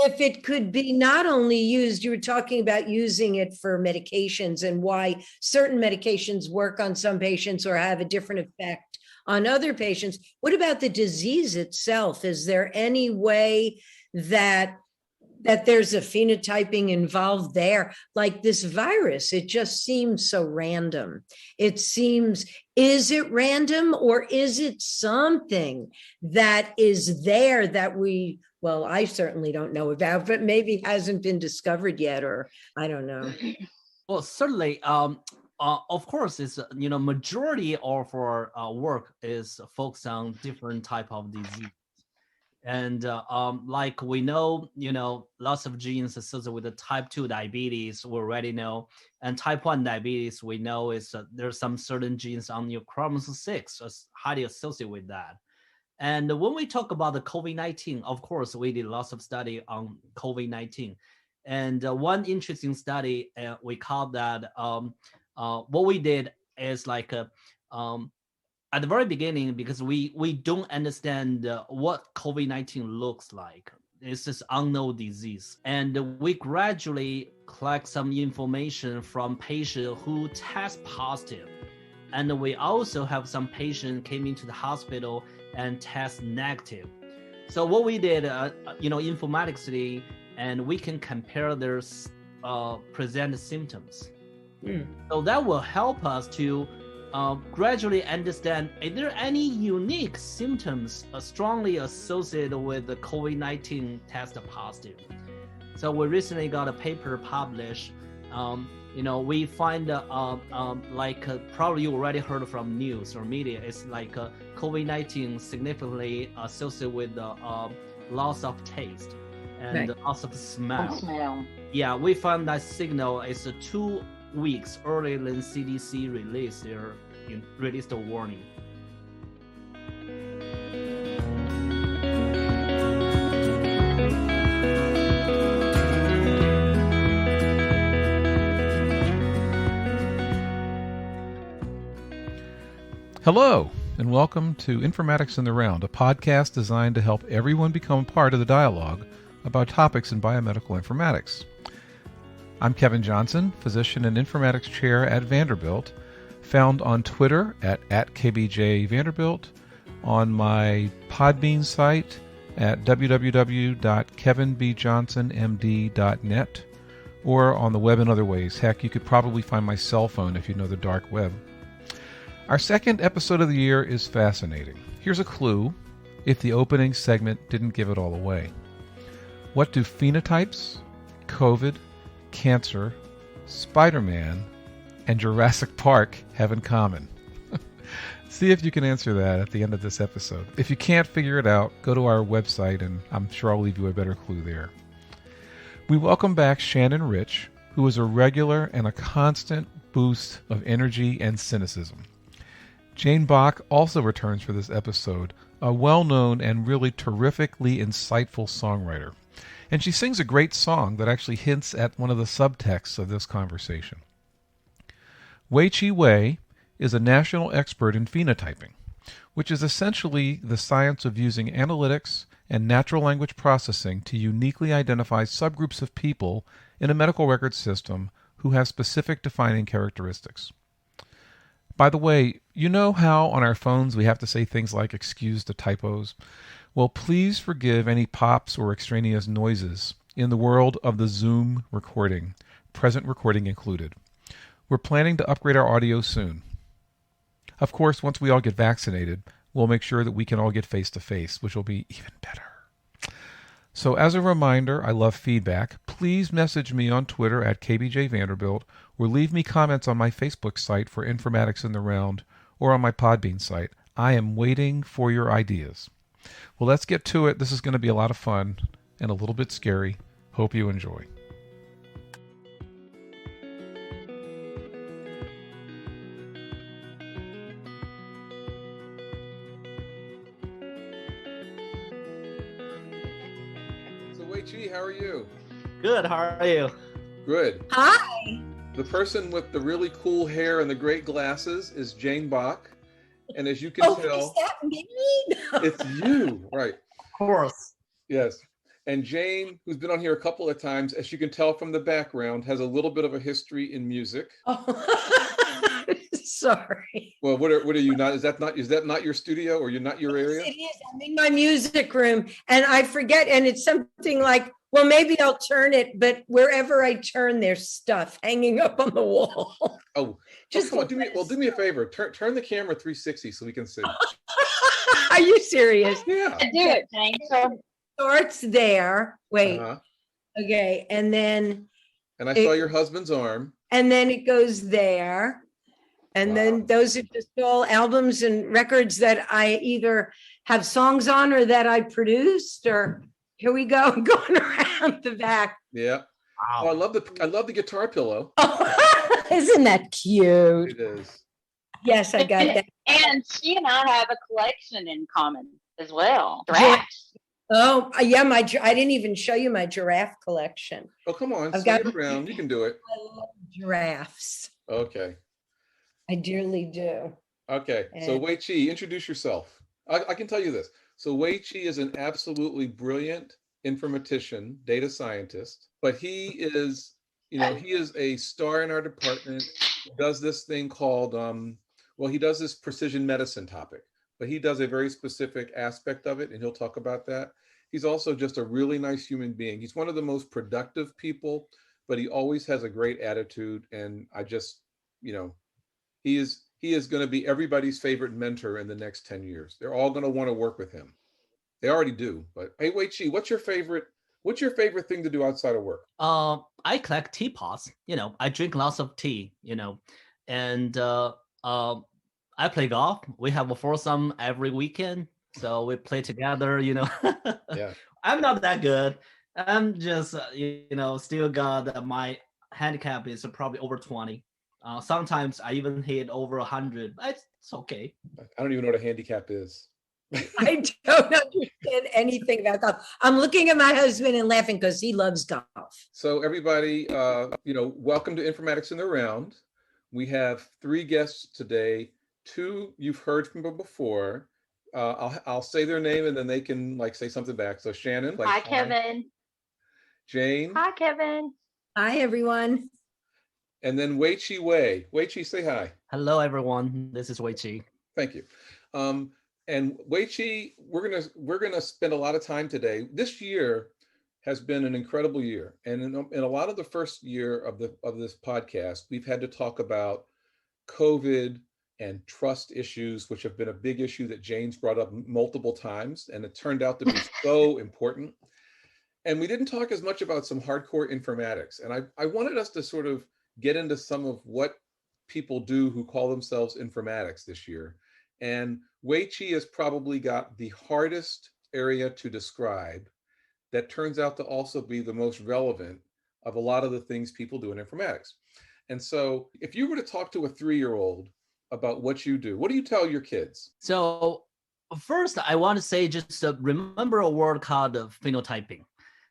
if it could be not only used, you were talking about using it for medications and why certain medications work on some patients or have a different effect on other patients. What about the disease itself? Is there any way that there's a phenotyping involved there? Like this virus, it just seems so random. It seems, is it random or is it something that is there that well, I certainly don't know about, but maybe hasn't been discovered yet, or I don't know. Well, certainly, of course, it's majority of our work is focused on different type of disease, and like we know, lots of genes associated with the type 2 diabetes we already know, and type 1 diabetes we know is there's some certain genes on your chromosome 6 is highly associated with that. And when we talk about the COVID-19, of course, we did lots of study on COVID-19. And one interesting study, we call that, what we did is like, at the very beginning, because we don't understand what COVID-19 looks like. It's this unknown disease. And we gradually collect some information from patients who test positive. And we also have some patients came into the hospital and test negative. So what we did, informatically, and we can compare their present symptoms. So that will help us to gradually understand, is there any unique symptoms strongly associated with the COVID-19 test positive? So we recently got a paper published. We find probably you already heard from news or media, it's like COVID-19 significantly associated with loss of taste and loss of smell. Yeah, we found that signal is 2 weeks earlier than CDC released the warning. Hello, and welcome to Informatics in the Round, a podcast designed to help everyone become part of the dialogue about topics in biomedical informatics. I'm Kevin Johnson, physician and informatics chair at Vanderbilt, found on Twitter at @KBJVanderbilt, on my Podbean site at www.kevinbjohnsonmd.net, or on the web in other ways. Heck, you could probably find my cell phone if you know the dark web. Our second episode of the year is fascinating. Here's a clue, if the opening segment didn't give it all away. What do phenotypes, COVID, cancer, Spiderman, and Jurassic Park have in common? See if you can answer that at the end of this episode. If you can't figure it out, go to our website and I'm sure I'll leave you a better clue there. We welcome back Shannon Rich, who is a regular and a constant boost of energy and cynicism. Jane Bach also returns for this episode, a well-known and really terrifically insightful songwriter. And she sings a great song that actually hints at one of the subtexts of this conversation. Wei QI Wei is a national expert in phenotyping, which is essentially the science of using analytics and natural language processing to uniquely identify subgroups of people in a medical record system who have specific defining characteristics. By the way, you know how on our phones we have to say things like excuse the typos? Well, please forgive any pops or extraneous noises in the world of the Zoom recording, present recording included. We're planning to upgrade our audio soon. Of course, once we all get vaccinated, we'll make sure that we can all get face-to-face, which will be even better. So as a reminder, I love feedback. Please message me on Twitter at KBJVanderbilt, or leave me comments on my Facebook site for Informatics in the Round, or on my Podbean site. I am waiting for your ideas. Well, let's get to it. This is going to be a lot of fun and a little bit scary. Hope you enjoy. So, Wei QI, how are you? Good, how are you? Good. Hi. The person with the really cool hair and the great glasses is Jane Bach. And as you can tell, is that me? it's you, right? Of course. Yes. And Jane, who's been on here a couple of times, as you can tell from the background, has a little bit of a history in music. Oh, sorry. Well, what are you not? Is that not your studio, or you're not your area? It is. I'm in my music room and I forget. And it's something like, well, maybe I'll turn it, but wherever I turn, there's stuff hanging up on the wall. Oh, Just come on, do me a favor. Turn the camera 360 so we can see. Are you serious? Yeah. Do it, Jane. So Starts there. Wait. Uh-huh. Okay. And then And I saw your husband's arm. it goes there. And then those are just all albums and records that I either have songs on or that I produced, or here we go, going around the back. Yeah. Wow. Oh, I love the guitar pillow. Oh, isn't that cute? It is. Yes, I got that. and she and I have a collection in common as well. Giraffes. Oh, yeah, I didn't even show you my giraffe collection. Oh, come on. I've Swing got- it around. You can do it. I love giraffes. Okay. I dearly do. Okay. So And- Wei QI, introduce yourself. I can tell you this. So Wei QI is an absolutely brilliant informatician, data scientist, but he is a star in our department. He does this thing called, he does this precision medicine topic, but he does a very specific aspect of it, and he'll talk about that. He's also just a really nice human being. He's one of the most productive people, but he always has a great attitude. And I just, he is going to be everybody's favorite mentor in the next 10 years. They're all going to want to work with him. They already do. But hey, Wei QI, what's your favorite thing to do outside of work? I collect teapots. I drink lots of tea. And I play golf. We have a foursome every weekend, so we play together. Yeah. I'm not that good. I'm just still got my handicap is probably over 20. Sometimes I even hit over 100. It's okay. I don't even know what a handicap is. I don't understand anything about golf. I'm looking at my husband and laughing because he loves golf. So everybody, welcome to Informatics in the Round. We have 3 guests today. 2 you've heard from before. I'll say their name and then they can say something back. So Shannon. Hi, Kevin. Jane. Hi, Kevin. Hi, everyone. And then Wei QI Wei. Wei QI, say hi. Hello, everyone. This is Wei QI. Thank you. And Wei QI, we're gonna spend a lot of time today. This year has been an incredible year, and in a lot of the first year of this podcast, we've had to talk about COVID and trust issues, which have been a big issue that Jane's brought up multiple times, and it turned out to be so important. And we didn't talk as much about some hardcore informatics, and I wanted us to sort of get into some of what people do who call themselves informatics this year. And Wei QI has probably got the hardest area to describe that turns out to also be the most relevant of a lot of the things people do in informatics. And so if you were to talk to a 3-year-old about what you do, what do you tell your kids? So first, I want to say just remember a word called phenotyping.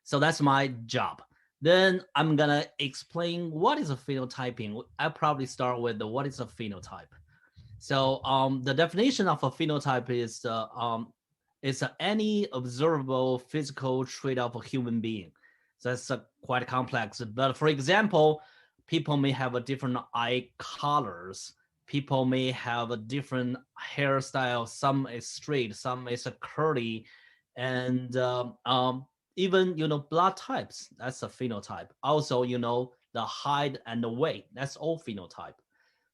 So that's my job. Then I'm going to explain what is a phenotyping. I'll probably start with what is a phenotype. So the definition of a phenotype is any observable physical trait of a human being. So that's quite complex. But for example, people may have a different eye colors. People may have a different hairstyle. Some is straight, some is curly, and even blood types. That's a phenotype. Also, the height and the weight. That's all phenotype.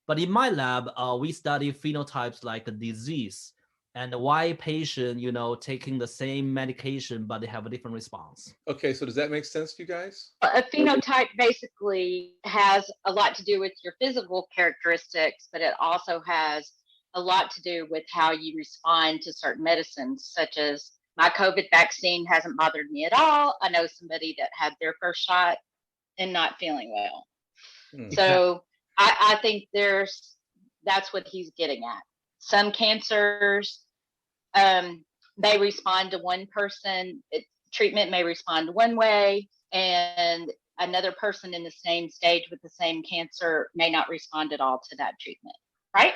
But in my lab, we study phenotypes like a disease and why patient, taking the same medication, but they have a different response. Okay, so does that make sense to you guys? A phenotype basically has a lot to do with your physical characteristics, but it also has a lot to do with how you respond to certain medicines, such as my COVID vaccine hasn't bothered me at all. I know somebody that had their first shot and not feeling well. So I think that's what he's getting at. Some cancers, they respond to one person. Treatment may respond one way, and another person in the same stage with the same cancer may not respond at all to that treatment, right?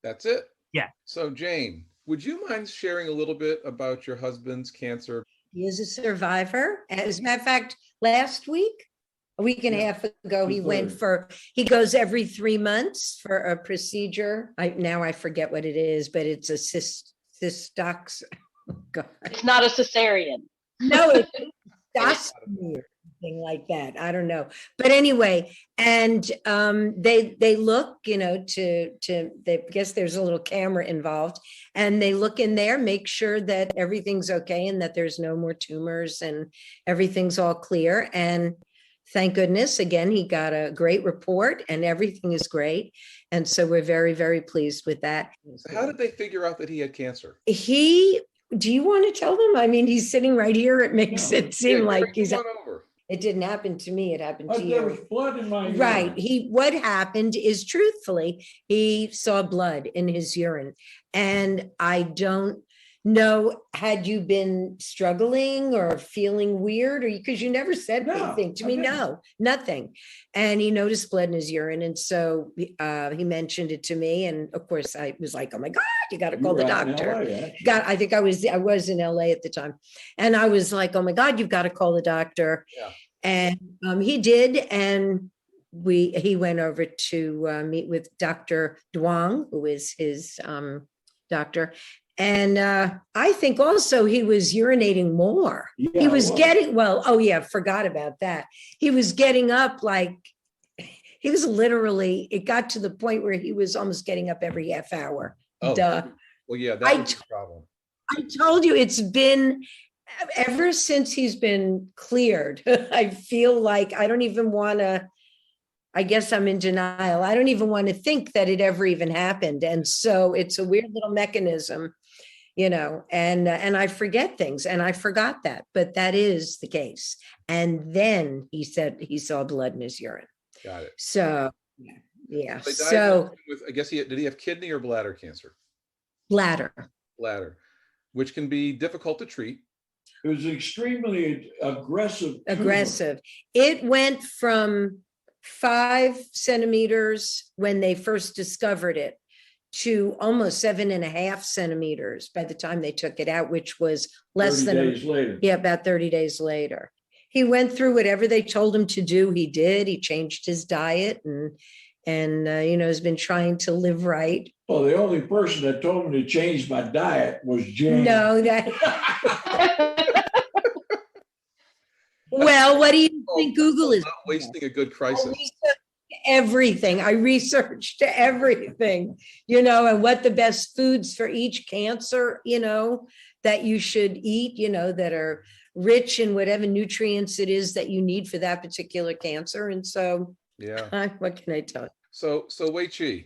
That's it? Yeah. So Jane, would you mind sharing a little bit about your husband's cancer? He is a survivor. As a matter of fact, last week, a week and a half ago, he goes every 3 months for a procedure. I forget what it is, but it's a cystox. Oh, God. It's not a cesarean. No, it's ostomy or something like that. I don't know. But anyway, and they look, I guess there's a little camera involved, and they look in there, make sure that everything's okay and that there's no more tumors and everything's all clear. And thank goodness, again, he got a great report and everything is great. And so we're very, very pleased with that. So how did they figure out that he had cancer? Do you want to tell them? I mean, he's sitting right here. It makes it seem like he's. Over. It didn't happen to me. It happened to There you. was blood in my urine. Right. What happened is, truthfully, he saw blood in his urine. And I don't know, had you been struggling or feeling weird, or because you never said anything to me? No, nothing. And he noticed blood in his urine. And so he mentioned it to me. And of course, I was like, oh my God, you got to call the doctor. I think I was in LA at the time. And I was like, oh my God, you've got to call the doctor. Yeah. And he did. And he went over to meet with Dr. Duong, who is his doctor. And I think also he was urinating more. Yeah, he was getting, forgot about that. He was getting up he was literally, it got to the point where he was almost getting up every half hour. Oh, Duh. Well, yeah, that was the problem. I told you, it's been, ever since he's been cleared, I feel like I don't even want to, I guess I'm in denial. I don't even want to think that it ever even happened. And so it's a weird little mechanism, and I forget things, and I forgot that, but that is the case. And then he said he saw blood in his urine. Got it. So, yeah. So I guess did he have kidney or bladder cancer? Bladder, which can be difficult to treat. It was extremely aggressive. It went from 5 centimeters when they first discovered it to almost 7.5 centimeters by the time they took it out, which was less than 30 days later. Yeah, about 30 days later. He went through whatever they told him to do. He did. He changed his diet and has been trying to live right. Well, the only person that told me to change my diet was Jane. No, that. Well, what do you think Google is? Not wasting a good crisis. Everything. I researched everything, and what the best foods for each cancer, that you should eat, that are rich in whatever nutrients it is that you need for that particular cancer. And so, yeah, what can I tell you? So Wei QI,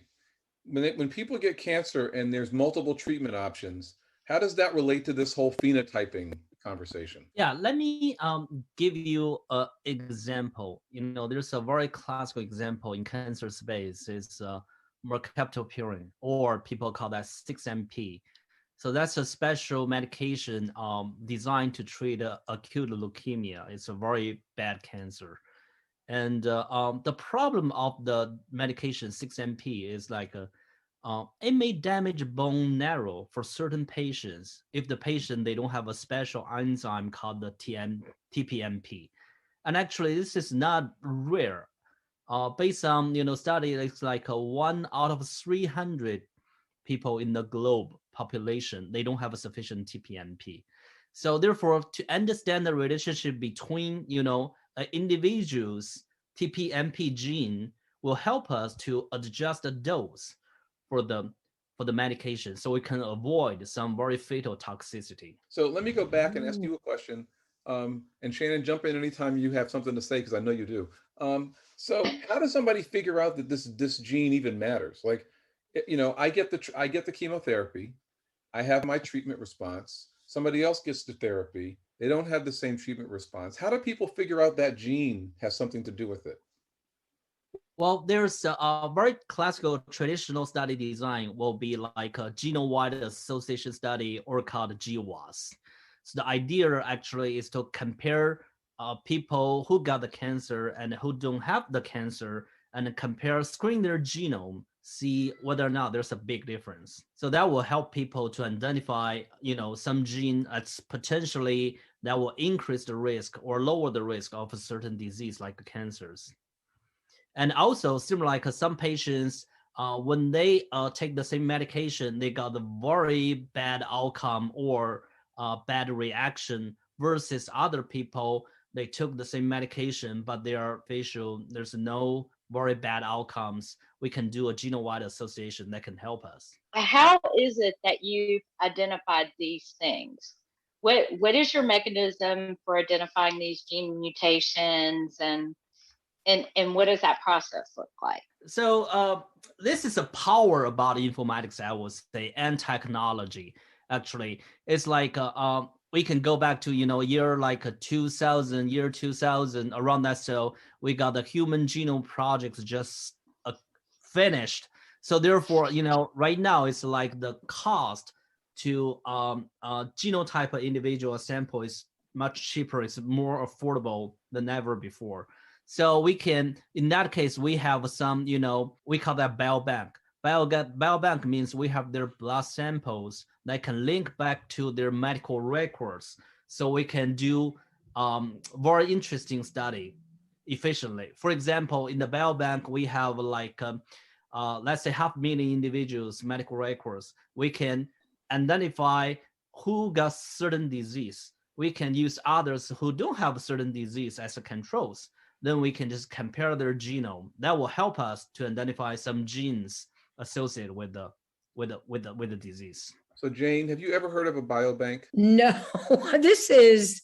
when people get cancer and there's multiple treatment options, how does that relate to this whole phenotyping conversation? Yeah, let me give you an example. There's a very classical example in cancer space is mercaptopurine, or people call that 6MP. So that's a special medication designed to treat acute leukemia. It's a very bad cancer. And the problem of the medication 6MP is it may damage bone marrow for certain patients if the patient, they don't have a special enzyme called the TPMP. And actually, this is not rare. Based on study, it's 1 out of 300 people in the globe population, they don't have a sufficient TPMP. So therefore, to understand the relationship between individual's TPMP gene will help us to adjust the dose for the medication, so we can avoid some very fatal toxicity. So let me go back and ask you a question. And Shannon, jump in anytime you have something to say, because I know you do. So how does somebody figure out that this gene even matters? I get the chemotherapy, I have my treatment response. Somebody else gets the therapy, they don't have the same treatment response. How do people figure out that gene has something to do with it? Well, there's a very classical traditional study design will be like a genome-wide association study, or called GWAS. So the idea actually is to compare people who got the cancer and who don't have the cancer, and screen their genome, see whether or not there's a big difference. So that will help people to identify, some gene that's potentially that will increase the risk or lower the risk of a certain disease like cancers. And also, similar like some patients, when they take the same medication, they got a very bad outcome or bad reaction versus other people. They took the same medication, but there's no very bad outcomes. We can do a genome-wide association that can help us. How is it that you've identified these things? What is your mechanism for identifying these gene mutations, and what does that process look like? So this is a power about informatics, I would say, and technology. Actually, it's like we can go back to year 2000 around that. So we got the Human Genome Project just finished. So therefore, right now it's like the cost to genotype an individual sample is much cheaper. It's more affordable than ever before. So we can, in that case, we have some, we call that biobank. Biobank means we have their blood samples that can link back to their medical records. So we can do very interesting study efficiently. For example, in the biobank, we have let's say 500,000 individuals' medical records. We can identify who got certain disease. We can use others who don't have certain disease as a controls. Then we can just compare their genome. That will help us to identify some genes associated with the disease. So Jane, have you ever heard of a biobank? No, this is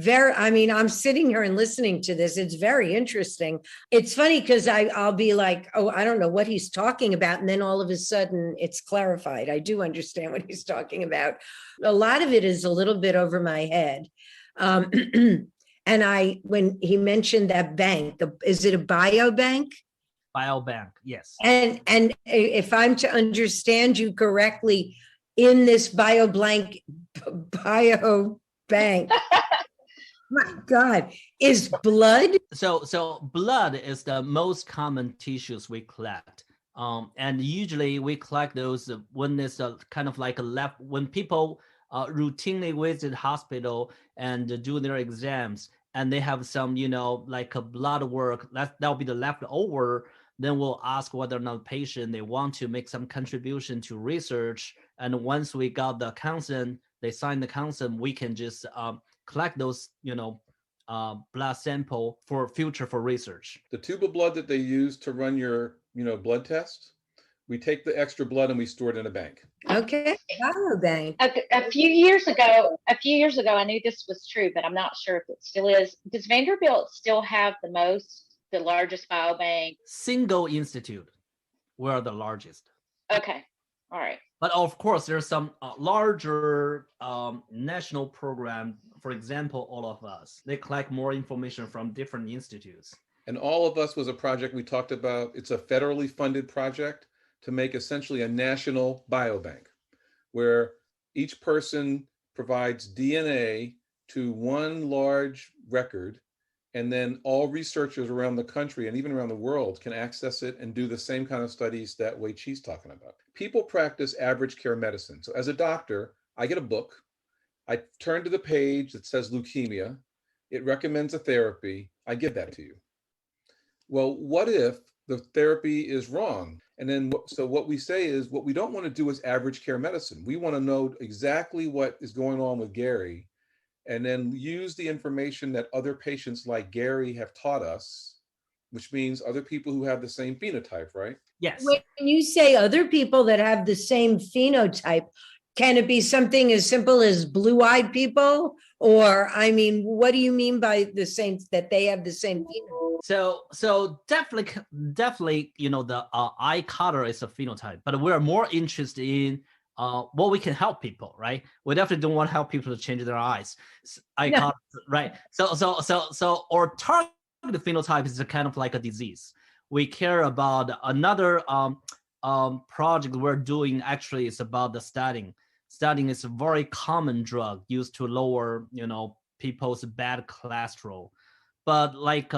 I'm sitting here and listening to this. It's very interesting. It's funny because I'll be like, oh, I don't know what he's talking about. And then all of a sudden it's clarified. I do understand what he's talking about. A lot of it is a little bit over my head. And when he mentioned that bank, is it a biobank? Biobank, yes. And if I'm to understand you correctly, in this biobank, my God, is blood? So blood is the most common tissues we collect. And usually we collect those when it's kind of like when people routinely visit hospital and do their exams, and they have some, like a blood work, that'll be the leftover. Then we'll ask whether or not the patient, they want to make some contribution to research. And once we got the consent, they sign the consent, we can just collect those, blood sample for research. The tube of blood that they use to run your, blood test, we take the extra blood and we store it in a bank. Okay, biobank. A few years ago, I knew this was true, but I'm not sure if it still is. Does Vanderbilt still have the largest biobank? Single institute, we're the largest. Okay, all right. But of course, there's some larger national program. For example, All of Us, they collect more information from different institutes. And All of Us was a project we talked about. It's a federally funded project to make essentially a national biobank where each person provides DNA to one large record, and then all researchers around the country and even around the world can access it and do the same kind of studies that Wei QI's talking about. People practice average care medicine. So as a doctor, I get a book. I turn to the page that says leukemia. It recommends a therapy. I give that to you. Well, what if the therapy is wrong? And then, so what we say is, what we don't want to do is average care medicine. We want to know exactly what is going on with Gary, and then use the information that other patients like Gary have taught us, which means other people who have the same phenotype, right? Yes. When you say other people that have the same phenotype, can it be something as simple as blue-eyed people? Or, what do you mean by the same, that they have the same phenotype? So definitely, the eye color is a phenotype, but we're more interested in what we can help people, right? We definitely don't want to help people to change their eyes. Eye color, right? So our target phenotype is a kind of like a disease. We care about another project we're doing. Actually, is about the statin. Statin is a very common drug used to lower, people's bad cholesterol. but like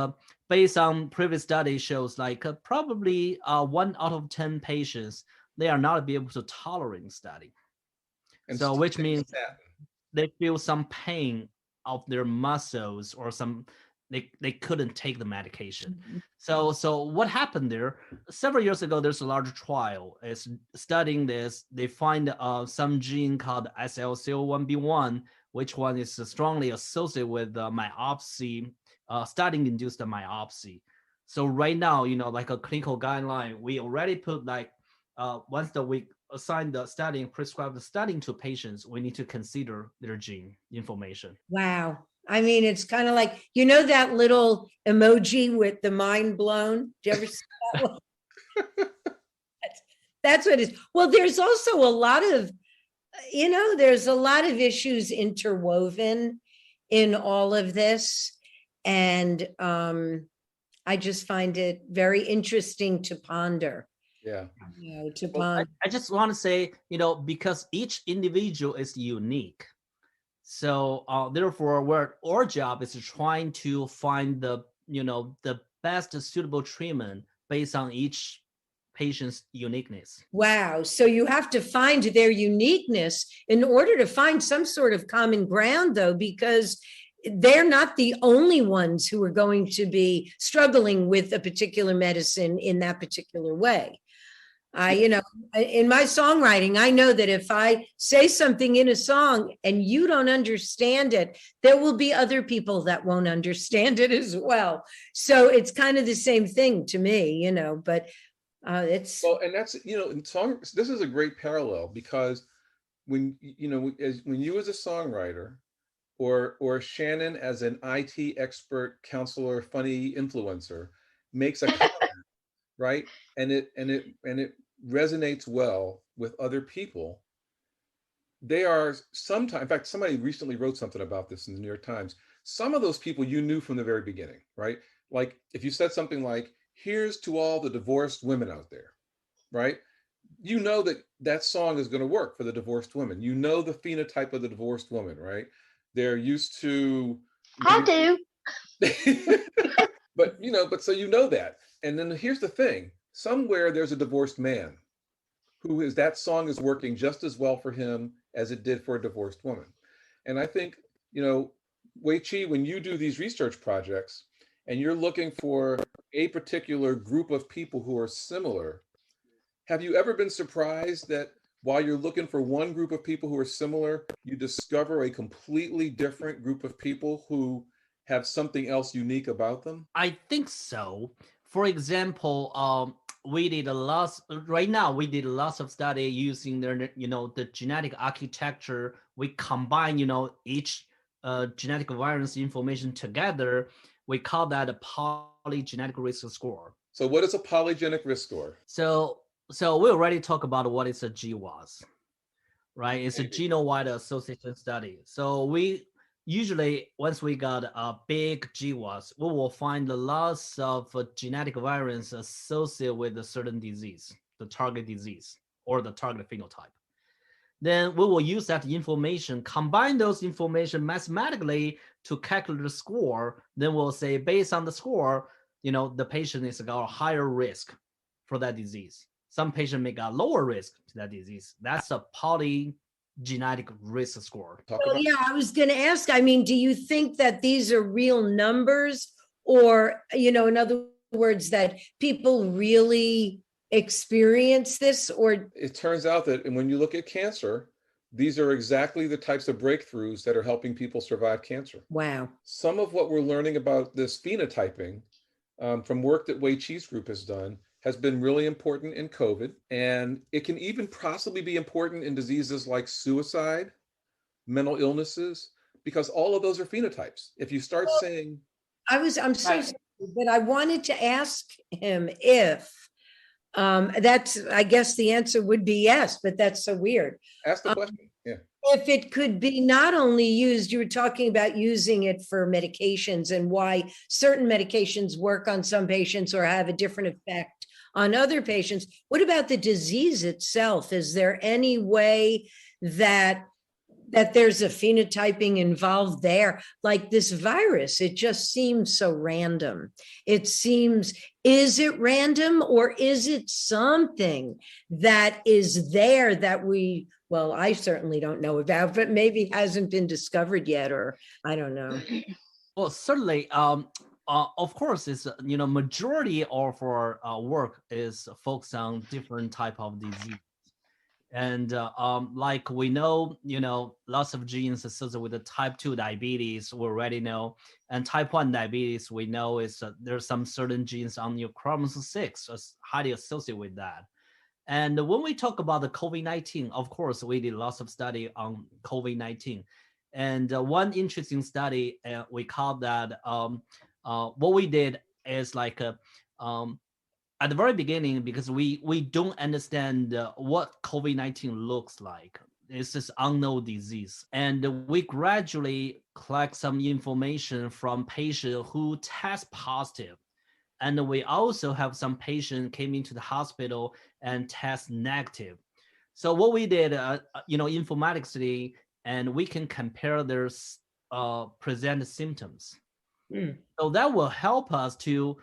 based on previous study shows, like probably 1 out of 10 patients, they are not be able to tolerate study. And So which take means statin. they feel some pain of their muscles or some they couldn't take the medication. So what happened there? Several years ago, there's a large trial. It's studying this. They find some gene called SLCO1B1, which one is strongly associated with myopsy, statin-induced myopsy. So right now, like a clinical guideline, we already put like once the week assign the studying, prescribe the studying to patients, we need to consider their gene information. Wow. I mean, it's kind of like, that little emoji with the mind blown. Do you ever see that one? That's what it is. Well, there's also a lot of, there's a lot of issues interwoven in all of this. And I just find it very interesting to ponder. Yeah. I just want to say, because each individual is unique. So therefore, our job is trying to find the best suitable treatment based on each patient's uniqueness. Wow. So you have to find their uniqueness in order to find some sort of common ground, though, because they're not the only ones who are going to be struggling with a particular medicine in that particular way. In my songwriting, I know that if I say something in a song and you don't understand it, there will be other people that won't understand it as well. So it's kind of the same thing to me, but it's. Well, and that's, in song, this is a great parallel because when you as a songwriter or Shannon as an IT expert, counselor, funny influencer makes a comment, right? And it resonates well with other people. They are sometimes, in fact, somebody recently wrote something about this in the New York Times. Some of those people you knew from the very beginning, right? Like if you said something like, "Here's to all the divorced women out there," right? You know that song is going to work for the divorced women. You know the phenotype of the divorced woman, right? They're used to. I do. But so that. And then here's the thing. Somewhere there's a divorced man that song is working just as well for him as it did for a divorced woman. And I think, Wei QI, when you do these research projects and you're looking for a particular group of people who are similar, have you ever been surprised that while you're looking for one group of people who are similar, you discover a completely different group of people who have something else unique about them? I think so. For example, we did lots of study using the genetic architecture. We combine, each genetic variance information together. We call that a polygenetic risk score. So what is a polygenic risk score? So we already talked about what is a GWAS, right? It's a genome-wide association study. So we usually, once we got a big GWAS, we will find lots of genetic variants associated with a certain disease, the target disease or the target phenotype. Then we will use that information, combine those information mathematically to calculate the score. Then we'll say, based on the score, the patient is got a higher risk for that disease. Some patient may got lower risk to that disease. That's a polygenetic risk score. I was going to ask, do you think that these are real numbers or, in other words, that people really experience this? Or it turns out that when you look at cancer, these are exactly the types of breakthroughs that are helping people survive cancer. Wow. Some of what we're learning about this phenotyping from work that Wei QI's group has done has been really important in COVID, and it can even possibly be important in diseases like suicide, mental illnesses, because all of those are phenotypes. If you start saying, I'm so sorry, but I wanted to ask him if I guess the answer would be yes, but that's so weird. Ask the question. Yeah. If it could be not only used, you were talking about using it for medications and why certain medications work on some patients or have a different effect on other patients. What about the disease itself? Is there any way that that there's a phenotyping involved there. Like this virus, it just seems so random. It seems, is it random or is it something that is there that well, I certainly don't know about, but maybe hasn't been discovered yet, or I don't know. Well, certainly, of course, it's majority of our work is focused on different type of disease, and like we know, lots of genes associated with the type 2 diabetes we already know, and type 1 diabetes we know is there's some certain genes on your chromosome 6 is highly associated with that. And when we talk about the COVID-19, of course, we did lots of study on COVID-19. And one interesting study, we call that, what we did is like, at the very beginning, because we don't understand what COVID-19 looks like. It's this unknown disease. And we gradually collect some information from patients who test positive. And we also have some patients came into the hospital and test negative. So what we did, informatics, and we can compare their present symptoms. So that will help us to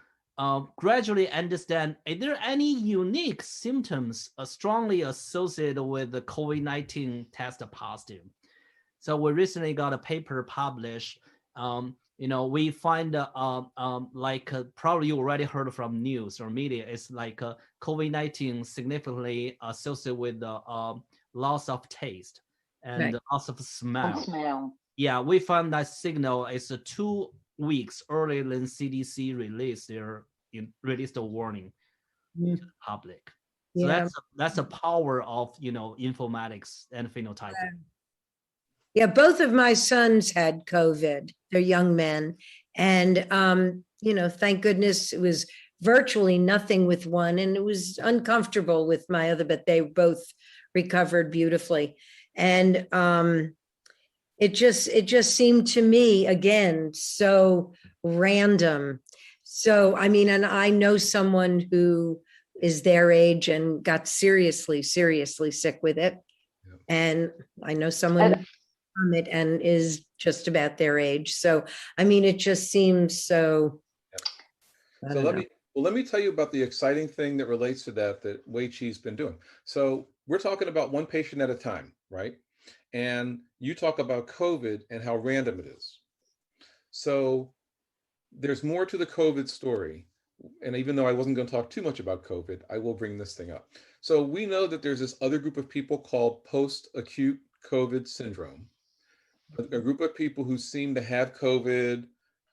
gradually understand, are there any unique symptoms strongly associated with the COVID-19 test positive? So we recently got a paper published. We find probably you already heard from news or media. It's like COVID-19 significantly associated with loss of taste and loss of smell. Yeah, we found that signal is 2 weeks earlier than CDC released the warning to the public. So that's the power of informatics and phenotyping. Yeah, both of my sons had COVID. They're young men. And, thank goodness it was virtually nothing with one. And it was uncomfortable with my other, but they both recovered beautifully. And it just seemed to me, again, so random. So, and I know someone who is their age and got seriously sick with it. Yeah. And I know someone from it and is just about their age. So, it just seems so. Yeah. So let me tell you about the exciting thing that relates to that Wei QI's been doing. So we're talking about one patient at a time, right? And you talk about COVID and how random it is. So there's more to the COVID story. And even though I wasn't going to talk too much about COVID, I will bring this thing up. So we know that there's this other group of people called post-acute COVID syndrome. A group of people who seem to have COVID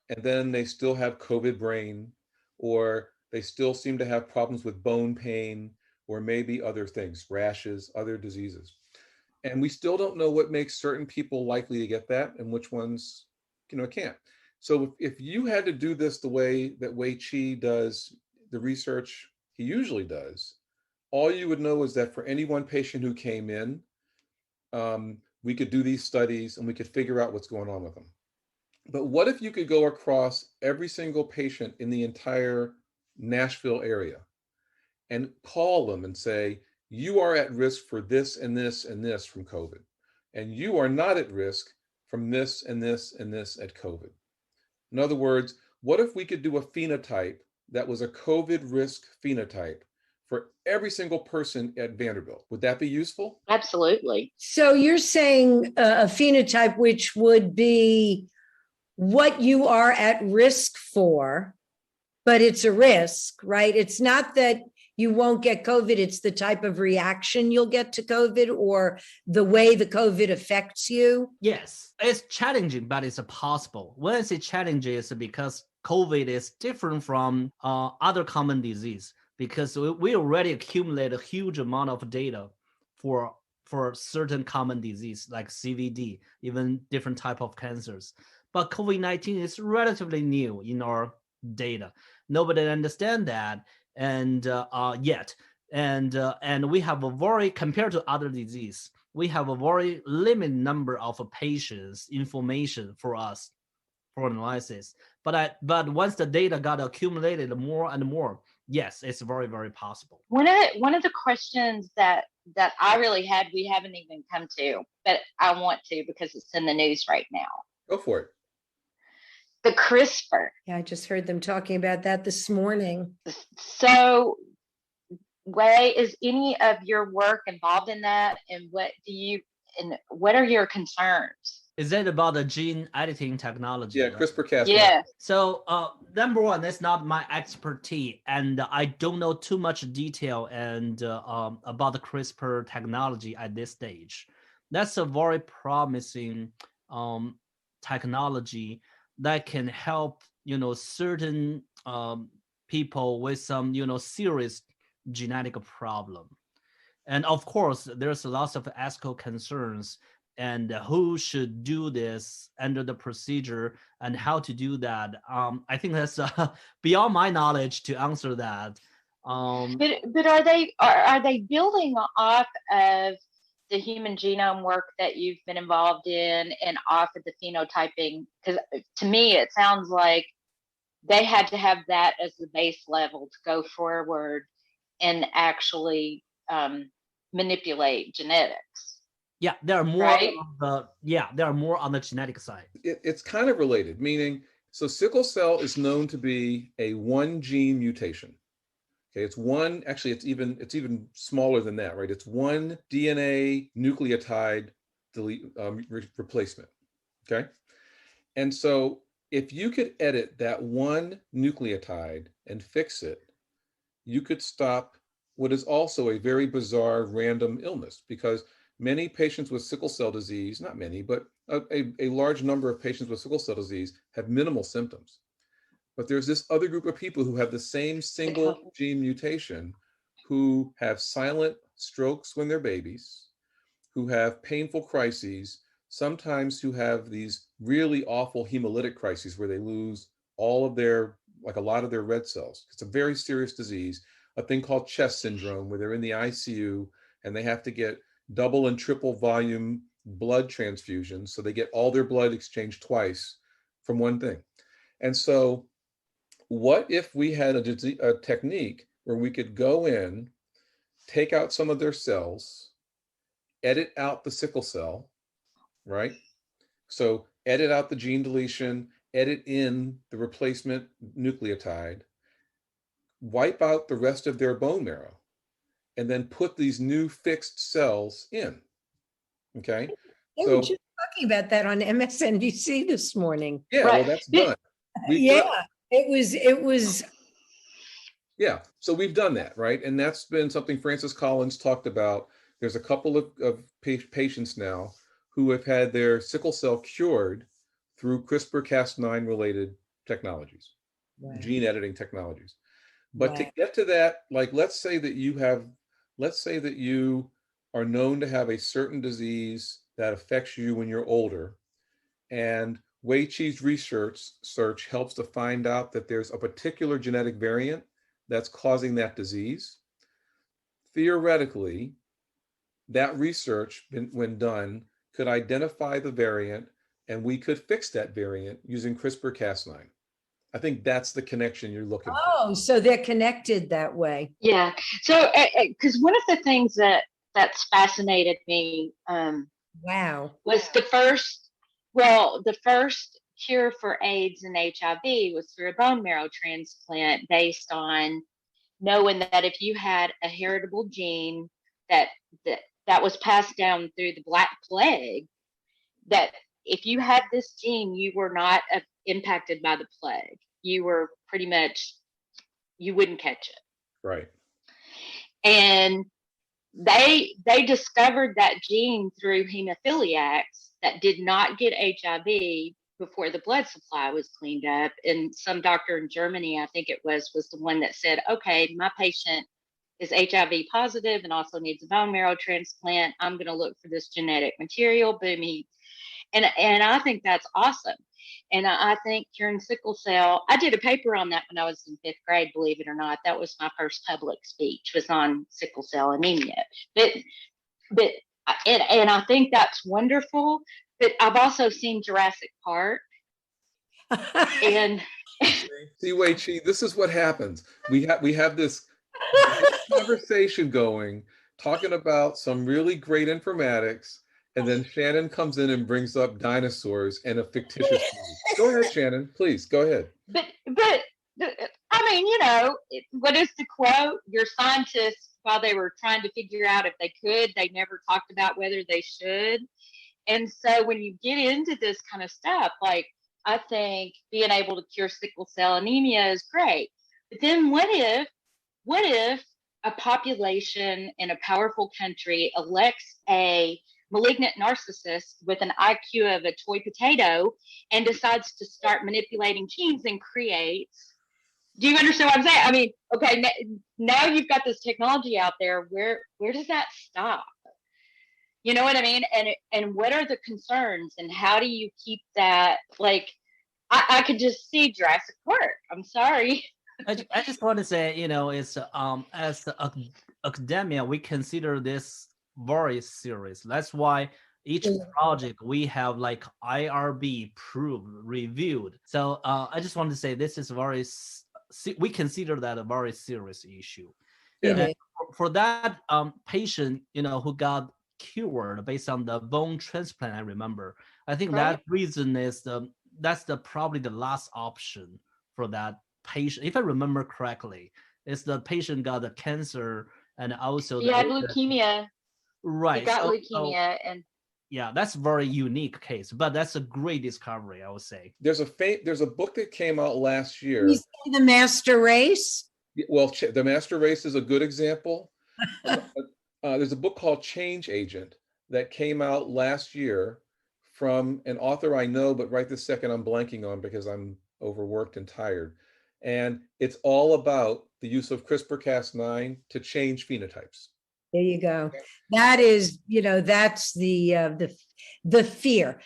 and then they still have COVID brain, or they still seem to have problems with bone pain, or maybe other things, rashes, other diseases. And we still don't know what makes certain people likely to get that and which ones, can't. So if you had to do this the way that Wei QI does the research he usually does, all you would know is that for any one patient who came in, we could do these studies and we could figure out what's going on with them. But what if you could go across every single patient in the entire Nashville area and call them and say, you are at risk for this and this and this from COVID, and you are not at risk from this and this and this at COVID. In other words, what if we could do a phenotype that was a COVID risk phenotype for every single person at Vanderbilt? Would that be useful? Absolutely. So you're saying a phenotype which would be what you are at risk for, but it's a risk, right? It's not that you won't get COVID, it's the type of reaction you'll get to COVID or the way the COVID affects you? Yes, it's challenging, but it's possible. When I say challenging, it's because COVID is different from other common disease, because we already accumulate a huge amount of data for certain common disease like CVD, even different type of cancers. But COVID-19 is relatively new in our data. Nobody understands that and yet. And we have a very, compared to other disease, we have a very limited number of patients information for us for analysis. But once the data got accumulated more and more, yes, it's very, very possible. One of the questions that that I really had, we haven't even come to, but I want to because it's in the news right now. Go for it. The CRISPR. Yeah, I just heard them talking about that this morning. So, Wei, is any of your work involved in that? And what are your concerns? Is that about the gene editing technology? Yeah, right? CRISPR-Cas9. Yeah. So number one, that's not my expertise, and I don't know too much detail and about the CRISPR technology at this stage. That's a very promising technology that can help certain people with some serious genetic problem. And of course, there's lots of ethical concerns and who should do this under the procedure and how to do that. I think that's beyond my knowledge to answer that. But are they building off of the human genome work that you've been involved in and off of the phenotyping? Because to me, it sounds like they had to have that as the base level to go forward and actually manipulate genetics. Yeah, there are more. Right? There are more on the genetic side. It's kind of related, meaning, so sickle cell is known to be a one gene mutation. Okay, it's one. Actually, it's even smaller than that, right? It's one DNA nucleotide replacement. Okay, and so if you could edit that one nucleotide and fix it, you could stop what is also a very bizarre random illness, because many patients with sickle cell disease, not many, but a large number of patients with sickle cell disease have minimal symptoms. But there's this other group of people who have the same single gene mutation, who have silent strokes when they're babies, who have painful crises, sometimes who have these really awful hemolytic crises where they lose all of their, like a lot of their red cells. It's a very serious disease, a thing called chest syndrome, where they're in the ICU and they have to get double and triple volume blood transfusions. So they get all their blood exchanged twice from one thing. And so what if we had a technique where we could go in, take out some of their cells, edit out the sickle cell, right? So edit out the gene deletion, edit in the replacement nucleotide, wipe out the rest of their bone marrow, and then put these new fixed cells in. Okay. They were just talking about that on MSNBC this morning. Yeah, Right. well, that's done. It was. Yeah, so we've done that, right? And that's been something Francis Collins talked about. There's a couple of patients now who have had their sickle cell cured through CRISPR-Cas9 related technologies, gene editing technologies. But to get to that, like, let's say that you are known to have a certain disease that affects you when you're older, and Wei Qi's research helps to find out that there's a particular genetic variant that's causing that disease. Theoretically, that research, when done, could identify the variant, and we could fix that variant using CRISPR-Cas9. I think that's the connection you're looking for. Oh, so they're connected that way. Yeah. So, because one of the things that's fascinated me was the first cure for AIDS and HIV was through a bone marrow transplant, based on knowing that if you had a heritable gene that was passed down through the Black Plague, that if you had this gene, you were not impacted by the plague. You were pretty much, you wouldn't catch it. Right. And they discovered that gene through hemophiliacs that did not get HIV before the blood supply was cleaned up. And some doctor in Germany, I think it was the one that said, okay, my patient is HIV positive and also needs a bone marrow transplant. I'm going to look for this genetic material. Boom. And I think that's awesome. And I think curing sickle cell, I did a paper on that when I was in 5th grade, believe it or not. That was my first public speech, was on sickle cell anemia. But I think that's wonderful. But I've also seen Jurassic Park. And see, Wei Qi, this is what happens. We have this conversation going, talking about some really great informatics, and then Shannon comes in and brings up dinosaurs and a fictitious movie. Go ahead, Shannon, please, go ahead. But I mean, what is the quote? Your scientists, while they were trying to figure out if they could, they never talked about whether they should. And so when you get into this kind of stuff, like, I think being able to cure sickle cell anemia is great. But then what if a population in a powerful country elects a malignant narcissist with an IQ of a toy potato and decides to start manipulating genes and creates? Do you understand what I'm saying? I mean, okay, now you've got this technology out there. Where does that stop? You know what I mean? And what are the concerns, and how do you keep that? Like, I could just see Jurassic Park. I'm sorry. I just want to say, it's as academia, we consider this very serious. That's why each project we have like IRB proved, reviewed. So I just want to say this is we consider that a very serious issue. Yeah. For that patient, who got cured based on the bone transplant, I remember. I think that reason is that's probably the last option for that patient. If I remember correctly, it's the patient got the cancer and also he had leukemia. Right. He got leukemia, and yeah, that's a very unique case, but that's a great discovery, I would say. There's a book that came out last year. You say The Master Race? Well, The Master Race is a good example. There's a book called Change Agent that came out last year from an author I know, but right this second I'm blanking on because I'm overworked and tired. And it's all about the use of CRISPR-Cas9 to change phenotypes. There you go. That is, that's the fear.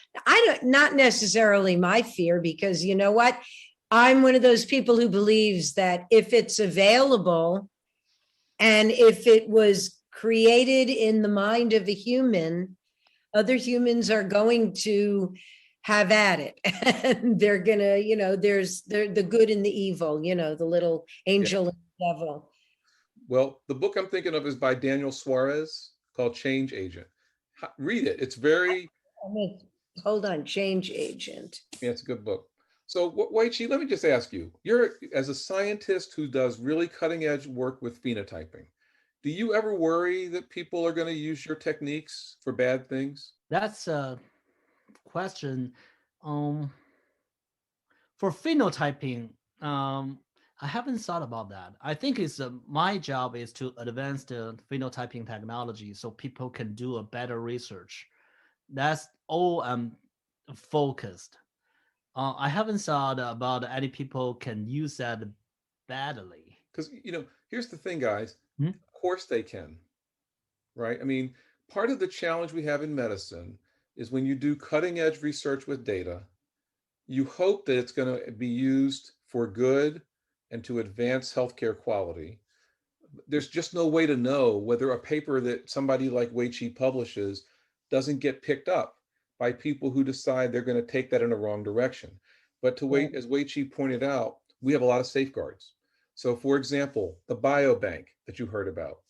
Not necessarily my fear, because you know what? I'm one of those people who believes that if it's available and if it was created in the mind of a human, other humans are going to have at it. And they're gonna, there's the good and the evil, the little angel and the devil. Well, the book I'm thinking of is by Daniel Suarez called Change Agent. Read it. It's very... Hold on, Change Agent. Yeah, it's a good book. So, Wei QI, let me just ask you, you're, as a scientist who does really cutting edge work with phenotyping, do you ever worry that people are going to use your techniques for bad things? That's a question. For phenotyping, I haven't thought about that. I think it's my job is to advance the phenotyping technology so people can do a better research. That's all I'm focused. I haven't thought about any people can use that badly. Because, here's the thing, guys. Of course they can, right? I mean, part of the challenge we have in medicine is when you do cutting edge research with data, you hope that it's going to be used for good and to advance healthcare quality. There's just no way to know whether a paper that somebody like Wei QI publishes doesn't get picked up by people who decide they're going to take that in a wrong direction. But as Wei QI pointed out, we have a lot of safeguards. So for example, the biobank that you heard about,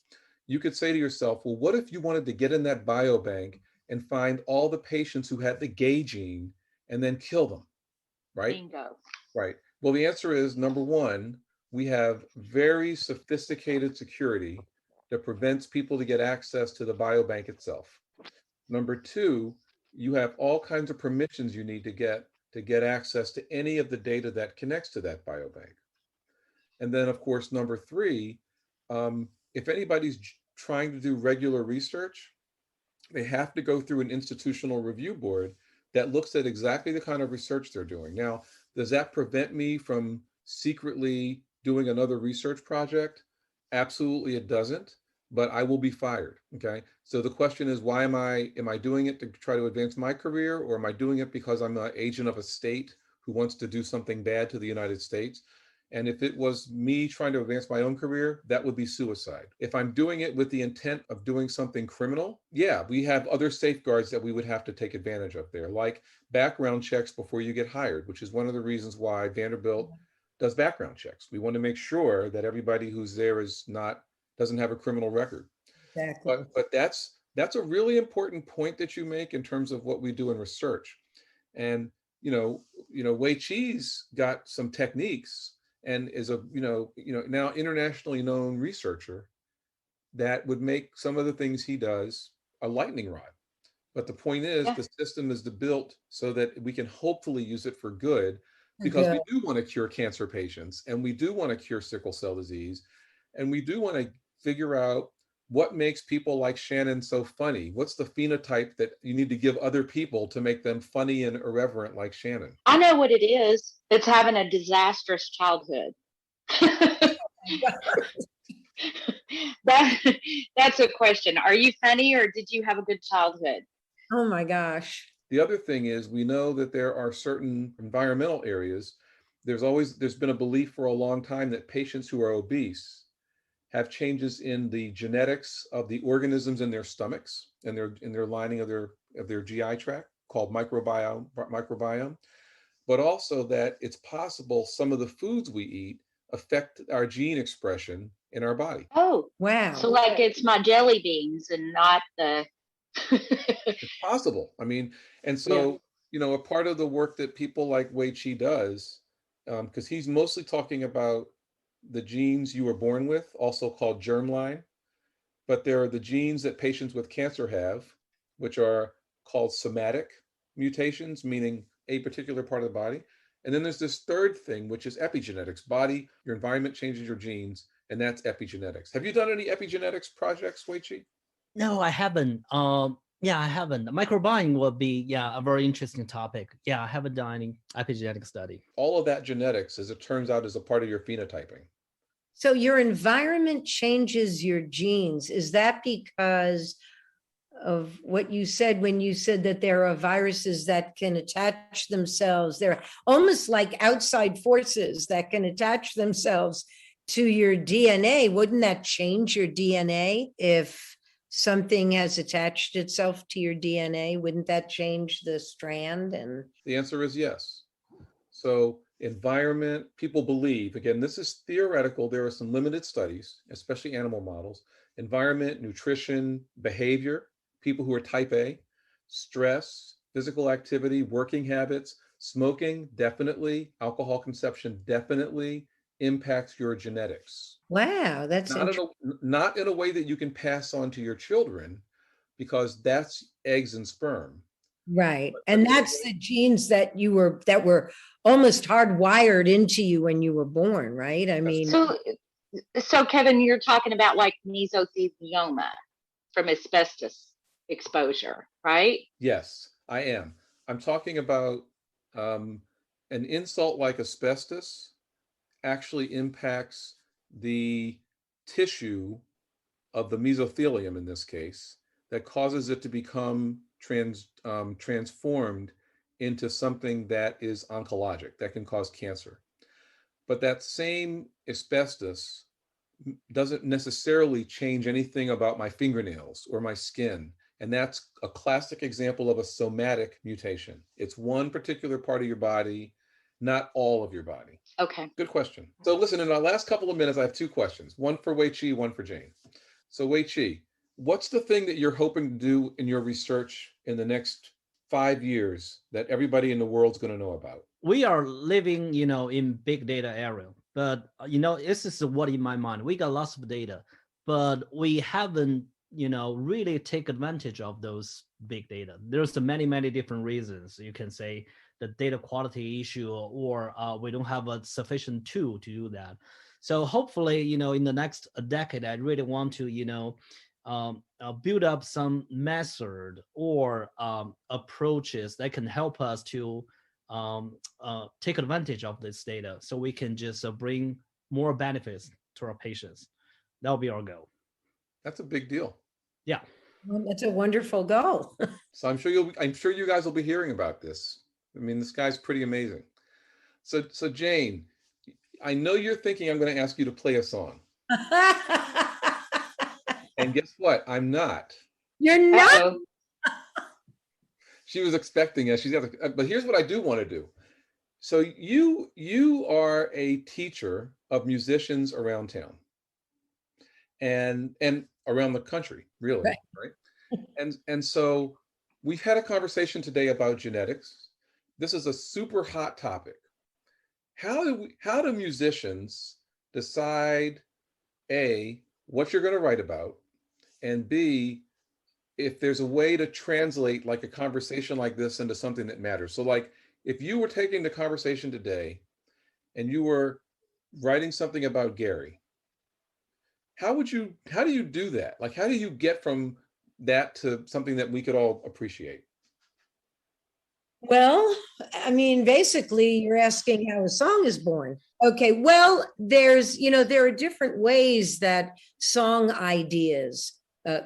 you could say to yourself, well, what if you wanted to get in that biobank and find all the patients who had the gay gene and then kill them, right? Bingo. Right. Well, the answer is, number one, we have very sophisticated security that prevents people to get access to the biobank itself. Number two, you have all kinds of permissions you need to get access to any of the data that connects to that biobank. And then, of course, number three, if anybody's trying to do regular research, they have to go through an institutional review board that looks at exactly the kind of research they're doing. Now, does that prevent me from secretly doing another research project? Absolutely, it doesn't, but I will be fired, okay? So the question is, why am I doing it to try to advance my career, or am I doing it because I'm an agent of a state who wants to do something bad to the United States? And if it was me trying to advance my own career, that would be suicide. If I'm doing it with the intent of doing something criminal, yeah, we have other safeguards that we would have to take advantage of there, like background checks before you get hired, which is one of the reasons why Vanderbilt does background checks. We want to make sure that everybody who's there doesn't have a criminal record. Exactly. But that's a really important point that you make in terms of what we do in research. And Wei Qi's got some techniques and is a now internationally known researcher that would make some of the things he does a lightning rod. But the point is, Yeah. the system is built so that we can hopefully use it for good, because Good. we do want to cure cancer patients, and we do want to cure sickle cell disease, and we do want to figure out what makes people like Shannon so funny. What's the phenotype that you need to give other people to make them funny and irreverent like Shannon? I know what it is. It's having a disastrous childhood. That's a question. Are you funny, or did you have a good childhood? Oh my gosh. The other thing is, we know that there are certain environmental areas. There's been a belief for a long time that patients who are obese have changes in the genetics of the organisms in their stomachs and in their lining of their GI tract, called microbiome, but also that it's possible some of the foods we eat affect our gene expression in our body. Oh, Wow. so like it's my jelly beans and not the. It's possible. I mean, and so, a part of the work that people like Wei Qi does, because he's mostly talking about the genes you were born with, also called germline, but there are the genes that patients with cancer have, which are called somatic mutations, meaning a particular part of the body. And then there's this third thing, which is epigenetics. Your environment changes your genes, and that's epigenetics. Have you done any epigenetics projects, Wei Qi? No, I haven't. Yeah, I haven't. Microbiome would be, a very interesting topic. Yeah, I haven't done any epigenetic study. All of that genetics, as it turns out, is a part of your phenotyping. So your environment changes your genes. Is that because of what you said when you said that there are viruses that can attach themselves? They're almost like outside forces that can attach themselves to your DNA. Wouldn't that change your DNA if something has attached itself to your DNA? Wouldn't that change the strand? And the answer is yes. So environment, people believe, again, this is theoretical. There are some limited studies, especially animal models. Environment, nutrition, behavior, people who are type A, stress, physical activity, working habits, smoking, definitely, alcohol consumption, definitely impacts your genetics. wow, that's not in a way that you can pass on to your children, because that's eggs and sperm. right. And that's the genes that were almost hardwired into you when you were born, right? I mean, so Kevin, you're talking about like mesothelioma from asbestos exposure, right? Yes, I am. I'm talking about an insult like asbestos actually impacts the tissue of the mesothelium in this case, that causes it to become transformed into something that is oncologic, that can cause cancer. But that same asbestos doesn't necessarily change anything about my fingernails or my skin. And that's a classic example of a somatic mutation. It's one particular part of your body, not all of your body. Okay. Good question. So listen, in our last couple of minutes, I have two questions, one for Wei Qi, one for Jane. So Wei Qi, what's the thing that you're hoping to do in your research in the next 5 years that everybody in the world's going to know about? We are living, in big data era, but, this is what in my mind. We got lots of data, but we haven't, really take advantage of those big data. There's many, many different reasons. You can say the data quality issue, or we don't have a sufficient tool to do that. So hopefully, in the next decade, I really want to, build up some method or approaches that can help us to take advantage of this data, so we can just bring more benefits to our patients. That'll be our goal. That's a big deal. Yeah. well, that's a wonderful goal. So I'm sure you guys will be hearing about this. I mean, this guy's pretty amazing. So Jane, I know you're thinking I'm going to ask you to play a song. And guess what? I'm not. You're not. Uh-oh. She was expecting us. But here's what I do want to do. So you are a teacher of musicians around town. And around the country, really, right? And so we've had a conversation today about genetics. This is a super hot topic. How do musicians decide, A, what you're going to write about, and B, if there's a way to translate like a conversation like this into something that matters? So like if you were taking the conversation today and you were writing something about Gary, how do you do that? Like, how do you get from that to something that we could all appreciate? Well, I mean, basically, you're asking how a song is born. Okay, well, there are different ways that song ideas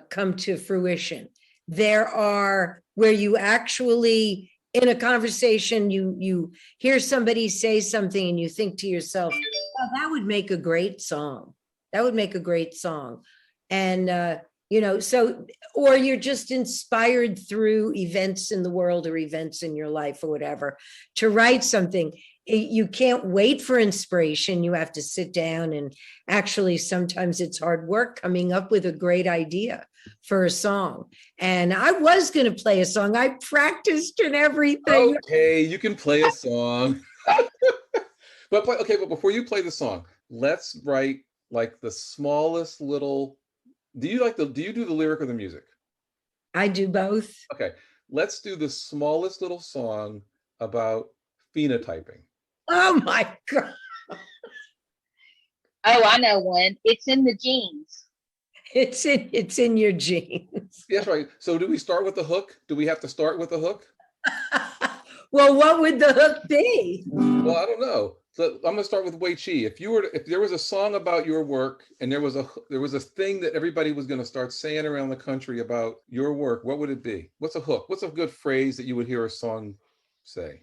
come to fruition. There are where you actually, in a conversation, you hear somebody say something and you think to yourself, oh, that would make a great song. That would make a great song. And, so, or you're just inspired through events in the world or events in your life or whatever to write something. You can't wait for inspiration. You have to sit down, and actually sometimes it's hard work coming up with a great idea for a song. And I was going to play a song. I practiced and everything. Okay, you can play a song. But before you play the song, let's write like the smallest little. Do you do the lyric or the music? I do both. Okay, let's do the smallest little song about phenotyping. Oh my God. Oh, I know one. It's in the genes. It's in your genes. Yes, right. So do we start with the hook? Do we have to start with the hook? Well, what would the hook be? Well, I don't know. So I'm going to start with Wei Qi. If there was a song about your work and there was a thing that everybody was going to start saying around the country about your work, what would it be? What's a hook? What's a good phrase that you would hear a song say?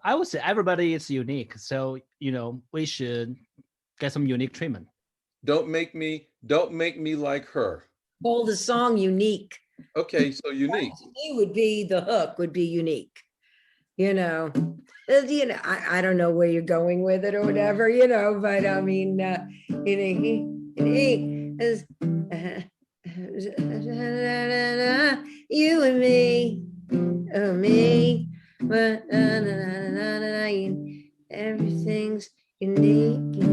I would say everybody is unique. So, we should get some unique treatment. Don't make me like her. Call the song unique. Okay, so unique. To me would be the hook would be unique. I don't know where you're going with it or whatever, but I mean, you and me, oh me, everything's unique.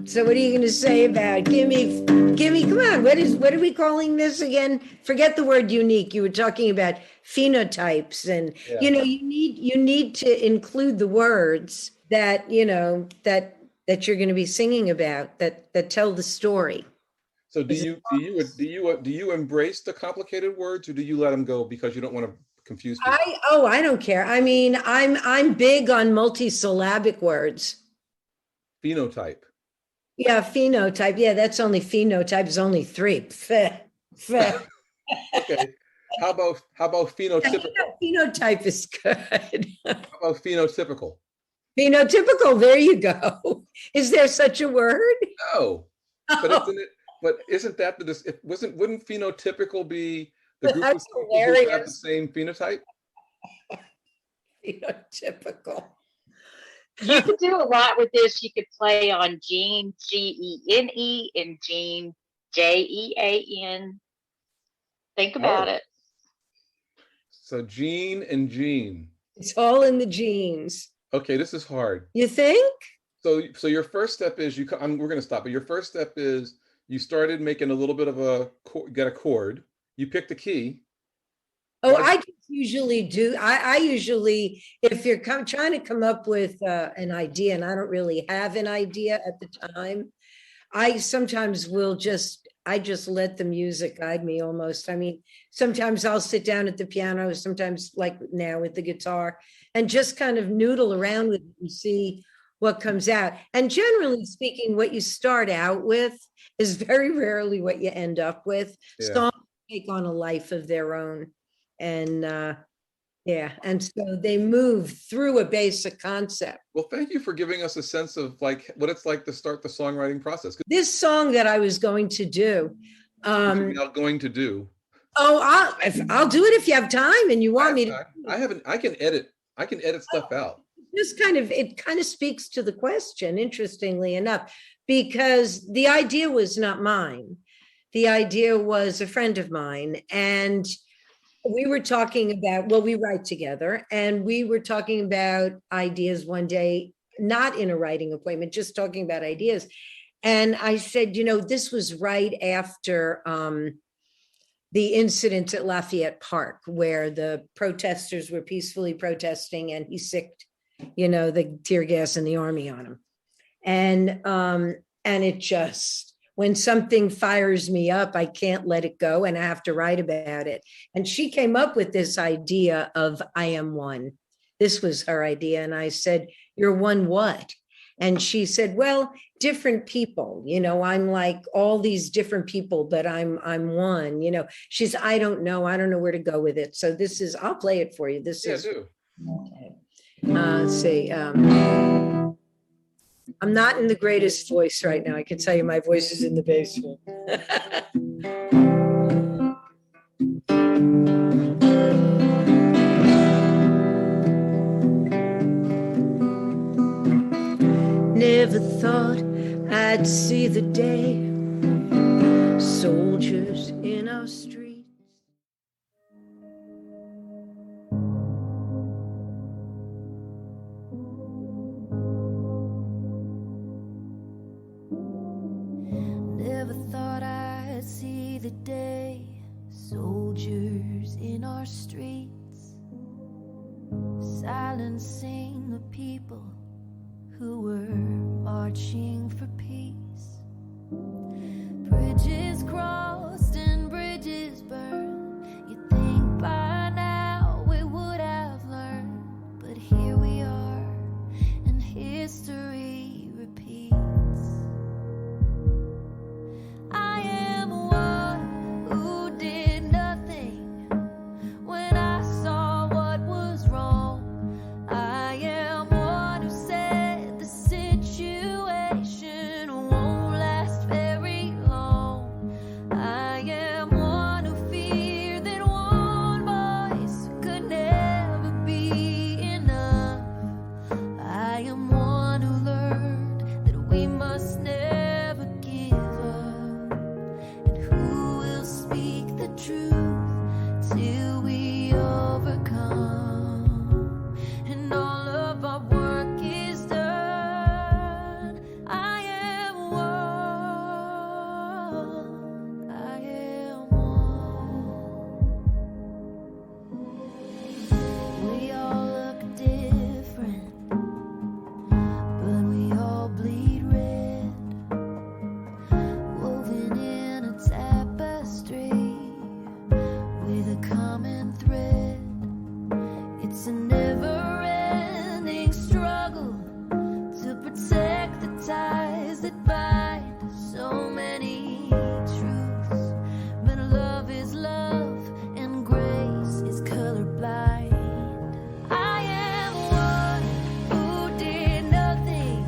So what are you going to say about, give me, come on, what are we calling this again? Forget the word unique. You were talking about phenotypes and, you need to include the words that, that you're going to be singing about that tell the story. So do you embrace the complicated words, or do you let them go because you don't want to confuse people? I don't care. I mean, I'm big on multisyllabic words. Phenotype. Yeah, phenotype. Yeah, that's only phenotype is only 3. Okay. How about phenotypical? Phenotype is good. How about phenotypical? Phenotypical. There you go. Is there such a word? No. But isn't that wouldn't phenotypical be the group of people who have the same phenotype? Phenotypical. You could do a lot with this. You could play on Gene, Gene, and Gene, Jean. Think about it. So Gene and Gene. It's all in the genes. Okay, this is hard. You think? So your first step is we're going to stop. But your first step is you started making a little bit of got a chord. You picked a key. Oh, I just usually do. I usually, if you're trying to come up with an idea, and I don't really have an idea at the time, I sometimes I just let the music guide me almost. I mean, sometimes I'll sit down at the piano, sometimes like now with the guitar, and just kind of noodle around with it and see what comes out. And generally speaking, what you start out with is very rarely what you end up with. Yeah. Songs take on a life of their own. And and so they move through a basic concept. Well, thank you for giving us a sense of like what it's like to start the songwriting process. This song that I was going to do. Not going to do. Oh, I'll do it if you have time and you want me to. I can edit I can edit stuff out. It kind of speaks to the question, interestingly enough, because the idea was not mine. The idea was a friend of mine, and we were talking about, well, we write together, and we were talking about ideas one day, not in a writing appointment, just talking about ideas. And I said, this was right after the incident at Lafayette Park, where the protesters were peacefully protesting, and he sicked, the tear gas and the army on him. And it just, when something fires me up, I can't let it go, and I have to write about it. And she came up with this idea of I am one. This was her idea. And I said, you're one what? And she said, well, different people, I'm like all these different people, but I'm one, she said, I don't know where to go with it. So I'll play it for you. This is, do. Okay. Let's see. I'm not in the greatest voice right now. I can tell you my voice is in the basement. Never thought I'd see the day, soldiers in our streets. Never thought I'd see the day, soldiers in our streets, silencing the people who were marching for peace. Bridges crossed and bridges burned. You'd think by now we would have learned, but here we are, and history repeats. I am one who did nothing when I saw what was wrong. I am one who said the situation won't last very long. I am one who feared that one voice could never be enough. I am one who learned that we must never give up, and who will speak the truth till we overcome, and all of our work is done. I am one. I am one. We all look different, but we all bleed red, woven in a tapestry with a common thread. It's a never-ending struggle to protect the ties that bind so many truths. But love is love, and grace is colorblind. I am one who did nothing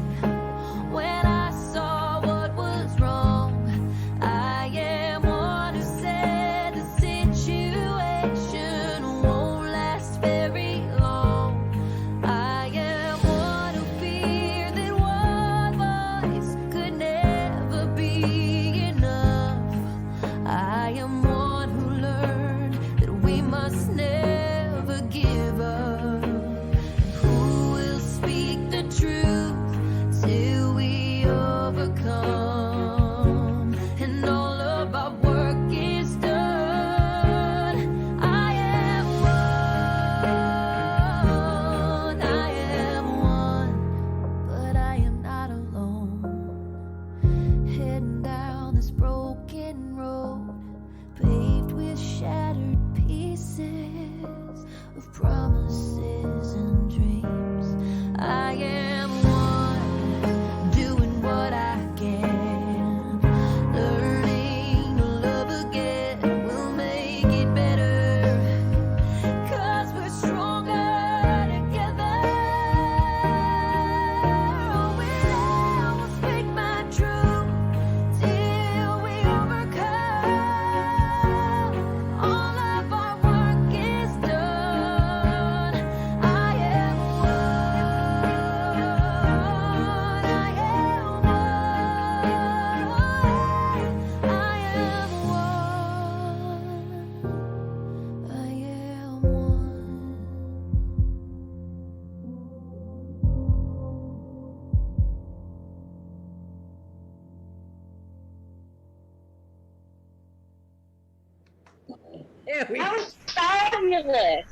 when I saw what was wrong. I am one who said the situation won't last very long. I am one who feared that one voice could never be enough. I am one who learned that we must never give up. Who will speak the truth till we overcome, and all of our work is done. I am one. I am one, but I am not alone. Heading down this broken road, but There we That go. was fabulous.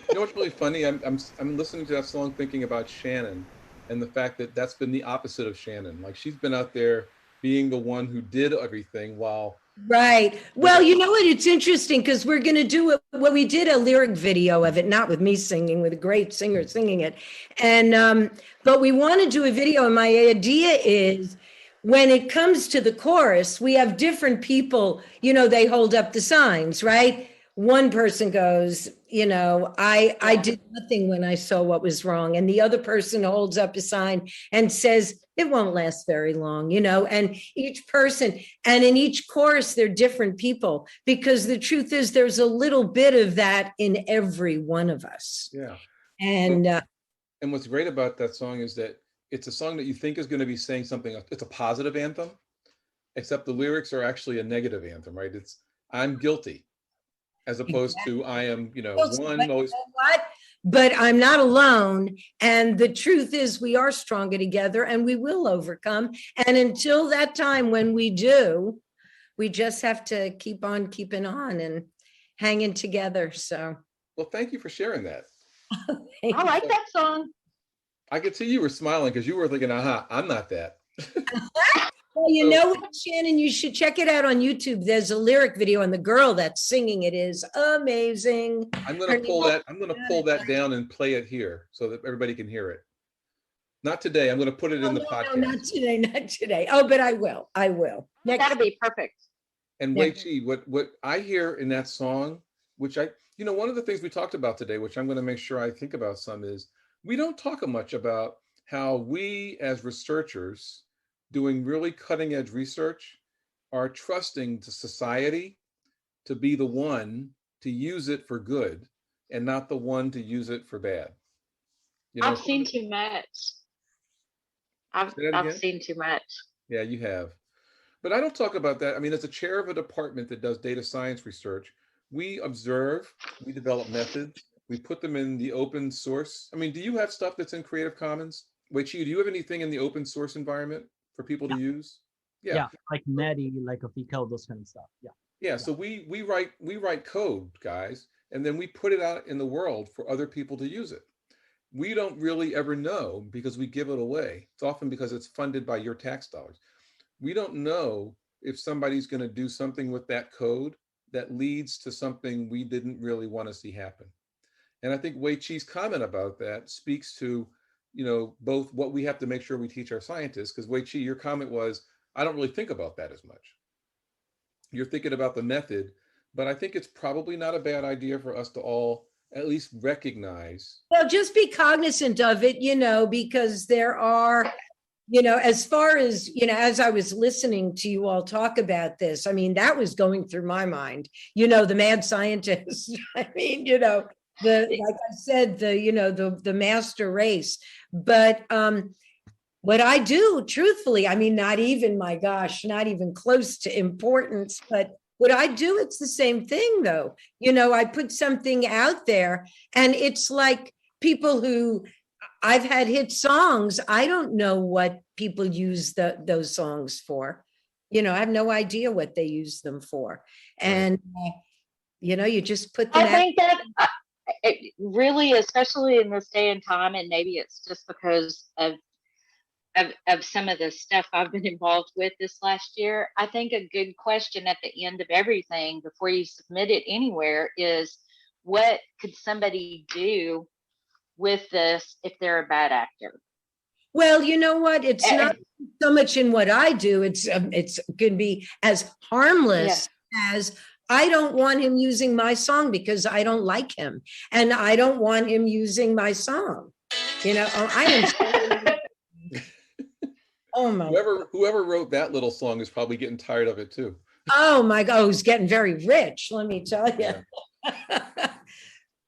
You know what's really funny? I'm listening to that song thinking about Shannon and the fact that that's been the opposite of Shannon. Like she's been out there being the one who did everything while Right. Well, you know what? It's interesting because we're going to do it. Well, we did a lyric video of it, not with me singing, with a great singer singing it. And, but we want to do a video. And my idea is when it comes to the chorus, we have different people, you know, they hold up the signs, right? One person goes, you know, I did nothing when I saw what was wrong. And the other person holds up a sign and says, it won't last very long, you know, and each person, and in each chorus, they're different people, because the truth is there's a little bit of that in every one of us. yeah. And And what's great about that song is that it's a song that you think is going to be saying something. It's a positive anthem, except the lyrics are actually a negative anthem, right? It's I'm guilty, as opposed to I am, you know, one always. You know what? But I'm not alone. And the truth is we are stronger together and we will overcome. And until that time when we do, we just have to keep on keeping on and hanging together. So Well, thank you for sharing that. I like that song. I could see you were smiling because you were thinking, aha, I'm not that. Well, you know what, Shannon, you should check it out on YouTube. There's a lyric video and the girl that's singing it is amazing. I'm going to pull that. I'm going to pull that down and play it here so that everybody can hear it. Not today. I'm going to put it in the podcast. No, not today, not today. Oh, but I will. I will. That'll be perfect. And Wei QI, what I hear in that song, which you know, one of the things we talked about today, which I'm going to make sure I think about some, is we don't talk much about how we as researchers doing really cutting edge research are trusting to society to be the one to use it for good and not the one to use it for bad. You know, I've seen too much. I've seen too much. Yeah, you have. But I don't talk about that. I mean, as a chair of a department that does data science research, we observe, we develop methods, we put them in the open source. I mean, do you have stuff that's in Creative Commons? Wei QI, do you have anything in the open source environment for people to use? Yeah, like Netty, like a FICO, those kind of stuff. Yeah. So we write code, guys, and then we put it out in the world for other people to use it. We don't really ever know because we give it away. It's often because it's funded by your tax dollars. We don't know if somebody's going to do something with that code that leads to something we didn't really want to see happen. And I think Wei QI's comment about that speaks to, you know, both what we have to make sure we teach our scientists, because Wei QI, your comment was, I don't really think about that as much. You're thinking about the method, but I think it's probably not a bad idea for us to all at least recognize. Well, just be cognizant of it, you know, because there are, you know, as far as, you know, as I was listening to you all talk about this, I mean, that was going through my mind, you know, the mad scientist. I mean, you know, like I said, the master race. But what I do, truthfully, I mean, not even, my gosh, not even close to importance, but what I do, it's the same thing though. You know, I put something out there and it's like people who I've had hit songs. I don't know what people use those songs for. You know, I have no idea what they use them for. And, you know, you just put them I think that it really, especially in this day and time, and maybe it's just because of some of the stuff I've been involved with this last year, I think a good question at the end of everything before you submit it anywhere is, what could somebody do with this if they're a bad actor? Well, you know what? It's not so much in what I do. It's could be as harmless as I don't want him using my song because I don't like him, and I don't want him using my song. You know, I am. Oh my! Whoever wrote that little song is probably getting tired of it too. Oh my God, he's getting very rich. Let me tell you. Yeah.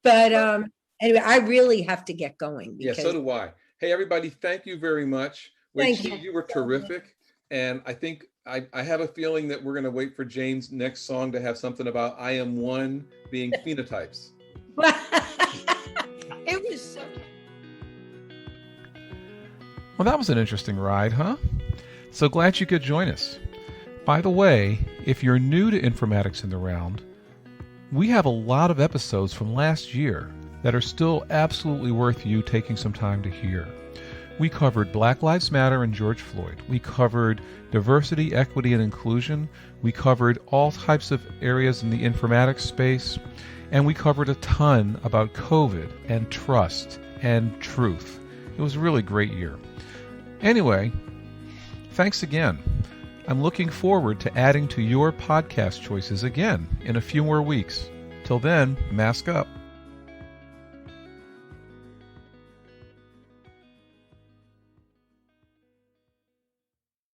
But anyway, I really have to get going. Yeah, so do I. Hey, everybody, thank you very much. Wei QI, you were terrific. And I think I have a feeling that we're going to wait for Jane's next song to have something about I Am One being phenotypes. It was so. Well, that was an interesting ride, huh? So glad you could join us. By the way, if you're new to Informatics in the Round, we have a lot of episodes from last year that are still absolutely worth you taking some time to hear. We covered Black Lives Matter and George Floyd. We covered diversity, equity, and inclusion. We covered all types of areas in the informatics space. And we covered a ton about COVID and trust and truth. It was a really great year. Anyway, thanks again. I'm looking forward to adding to your podcast choices again in a few more weeks. Till then, mask up.